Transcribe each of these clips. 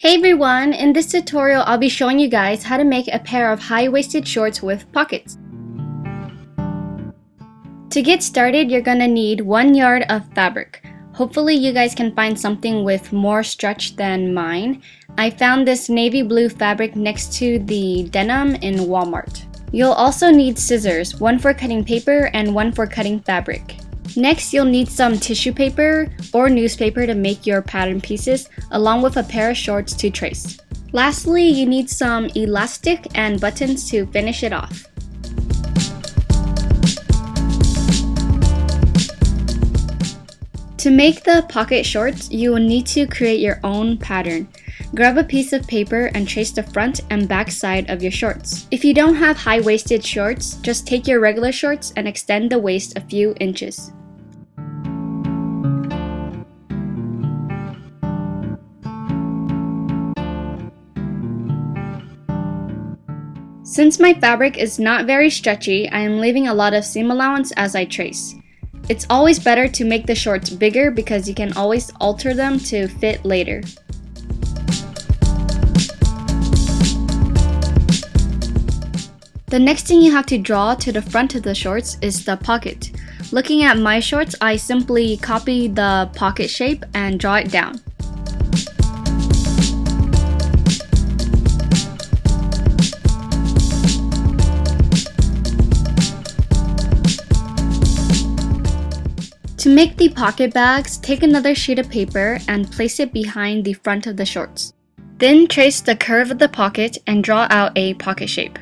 Hey everyone, in this tutorial I'll be showing you guys how to make a pair of high-waisted shorts with pockets. To get started, you're gonna need 1 yard of fabric. Hopefully you guys can find something with more stretch than mine. I found this navy blue fabric next to the denim in Walmart. You'll also need scissors, one for cutting paper and one for cutting fabric. Next, you'll need some tissue paper or newspaper to make your pattern pieces, along with a pair of shorts to trace. Lastly, you need some elastic and buttons to finish it off. To make the pocket shorts, you will need to create your own pattern. Grab a piece of paper and trace the front and back side of your shorts. If you don't have high-waisted shorts, just take your regular shorts and extend the waist a few inches. Since my fabric is not very stretchy, I am leaving a lot of seam allowance as I trace. It's always better to make the shorts bigger because you can always alter them to fit later. The next thing you have to draw to the front of the shorts is the pocket. Looking at my shorts, I simply copy the pocket shape and draw it down. To make the pocket bags, take another sheet of paper and place it behind the front of the shorts. Then trace the curve of the pocket and draw out a pocket shape.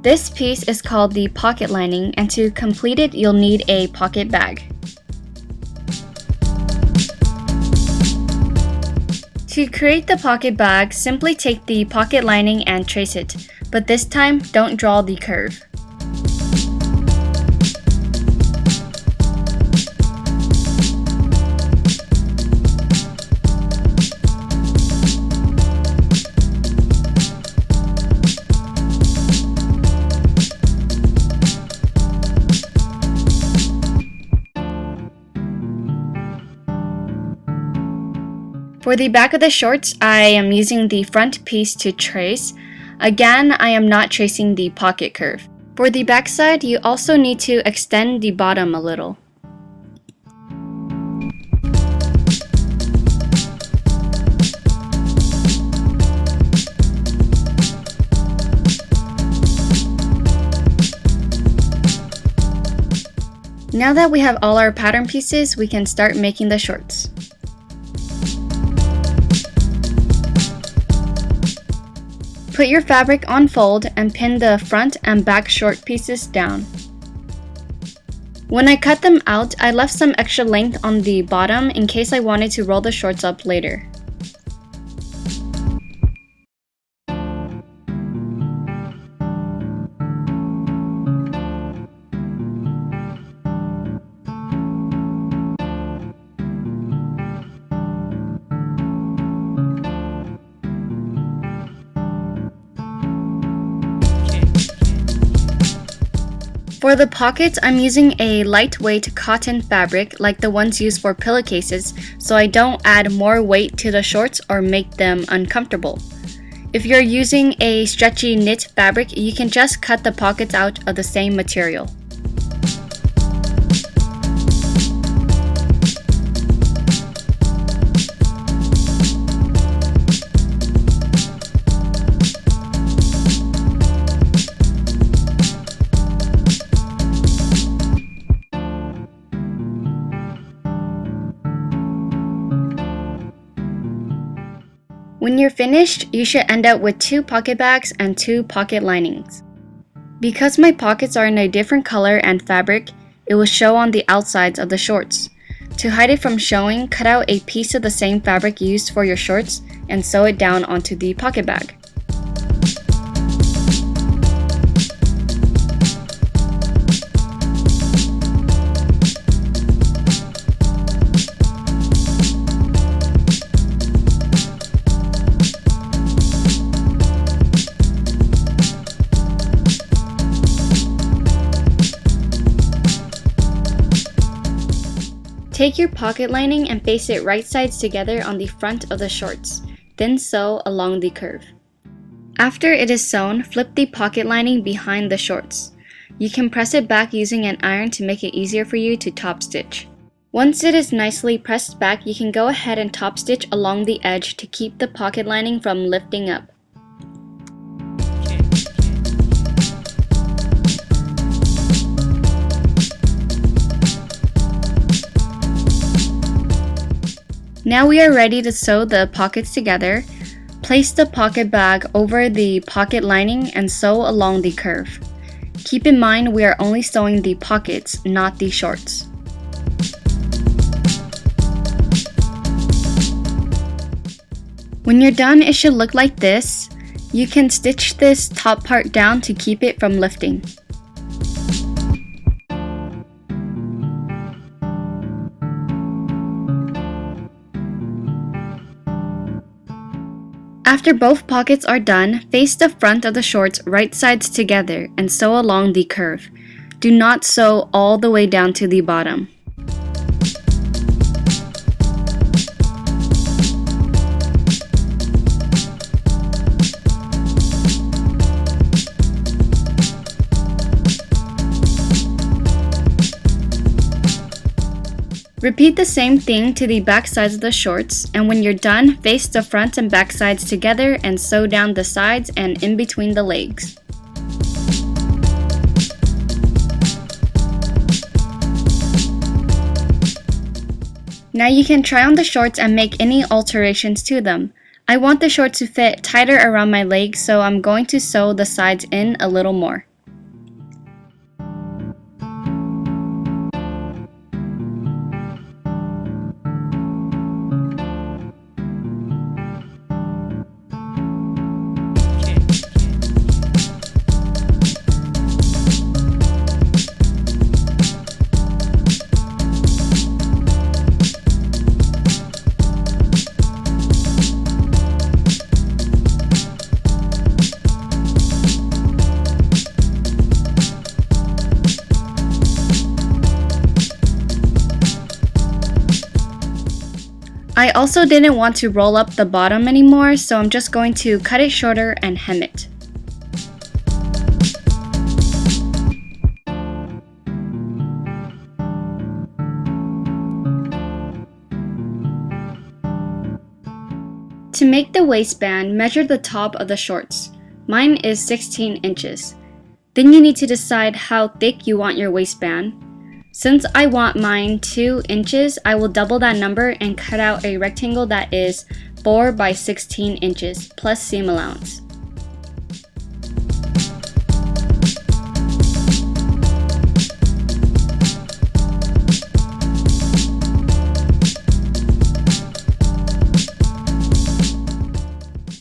This piece is called the pocket lining, and to complete it, you'll need a pocket bag. To create the pocket bag, simply take the pocket lining and trace it, but this time don't draw the curve. For the back of the shorts, I am using the front piece to trace. Again, I am not tracing the pocket curve. For the back side, you also need to extend the bottom a little. Now that we have all our pattern pieces, we can start making the shorts. Put your fabric on fold and pin the front and back short pieces down. When I cut them out, I left some extra length on the bottom in case I wanted to roll the shorts up later. For the pockets, I'm using a lightweight cotton fabric like the ones used for pillowcases, so I don't add more weight to the shorts or make them uncomfortable. If you're using a stretchy knit fabric, you can just cut the pockets out of the same material. When you're finished, you should end up with 2 pocket bags and 2 pocket linings. Because my pockets are in a different color and fabric, it will show on the outsides of the shorts. To hide it from showing, cut out a piece of the same fabric used for your shorts and sew it down onto the pocket bag. Take your pocket lining and face it right sides together on the front of the shorts, then sew along the curve. After it is sewn, flip the pocket lining behind the shorts. You can press it back using an iron to make it easier for you to top stitch. Once it is nicely pressed back, you can go ahead and top stitch along the edge to keep the pocket lining from lifting up. Now we are ready to sew the pockets together. Place the pocket bag over the pocket lining and sew along the curve. Keep in mind we are only sewing the pockets, not the shorts. When you're done, it should look like this. You can stitch this top part down to keep it from lifting. After both pockets are done, face the front of the shorts right sides together and sew along the curve. Do not sew all the way down to the bottom. Repeat the same thing to the back sides of the shorts, and when you're done, face the front and back sides together and sew down the sides and in between the legs. Now you can try on the shorts and make any alterations to them. I want the shorts to fit tighter around my legs, so I'm going to sew the sides in a little more. I also didn't want to roll up the bottom anymore, so I'm just going to cut it shorter and hem it. To make the waistband, measure the top of the shorts. Mine is 16 inches. Then you need to decide how thick you want your waistband. Since I want mine 2 inches, I will double that number and cut out a rectangle that is 4 by 16 inches plus seam allowance.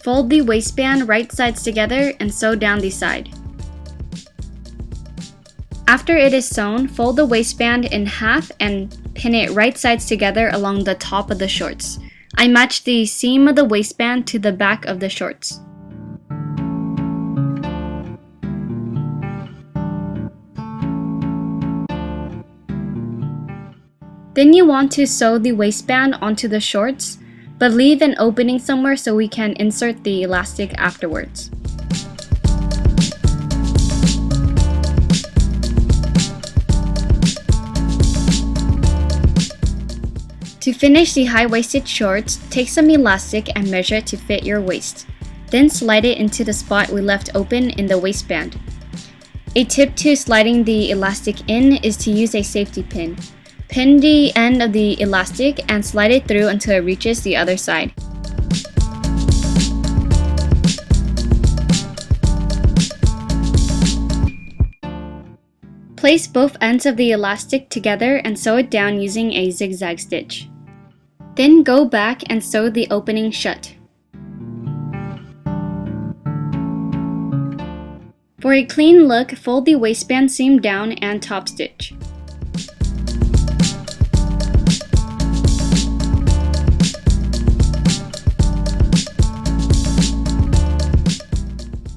Fold the waistband right sides together and sew down the side. After it is sewn, fold the waistband in half and pin it right sides together along the top of the shorts. I matched the seam of the waistband to the back of the shorts. Then you want to sew the waistband onto the shorts, but leave an opening somewhere so we can insert the elastic afterwards. To finish the high-waisted shorts, take some elastic and measure it to fit your waist. Then slide it into the spot we left open in the waistband. A tip to sliding the elastic in is to use a safety pin. Pin the end of the elastic and slide it through until it reaches the other side. Place both ends of the elastic together and sew it down using a zigzag stitch. Then go back and sew the opening shut. For a clean look, fold the waistband seam down and top stitch.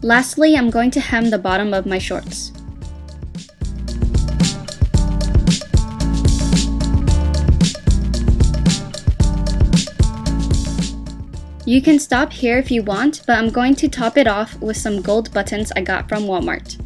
Lastly, I'm going to hem the bottom of my shorts. You can stop here if you want, but I'm going to top it off with some gold buttons I got from Walmart.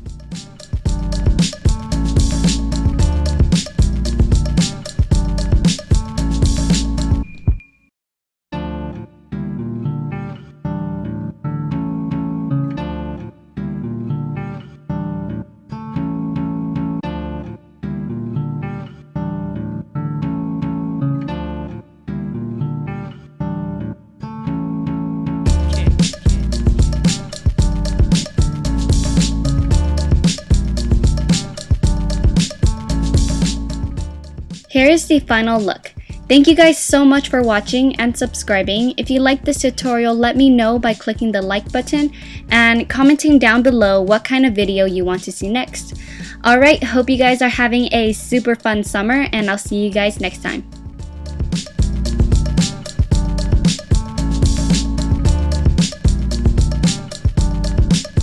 Here is the final look. Thank you guys so much for watching and subscribing. If you liked this tutorial, let me know by clicking the like button and commenting down below what kind of video you want to see next. Alright, hope you guys are having a super fun summer, and I'll see you guys next time.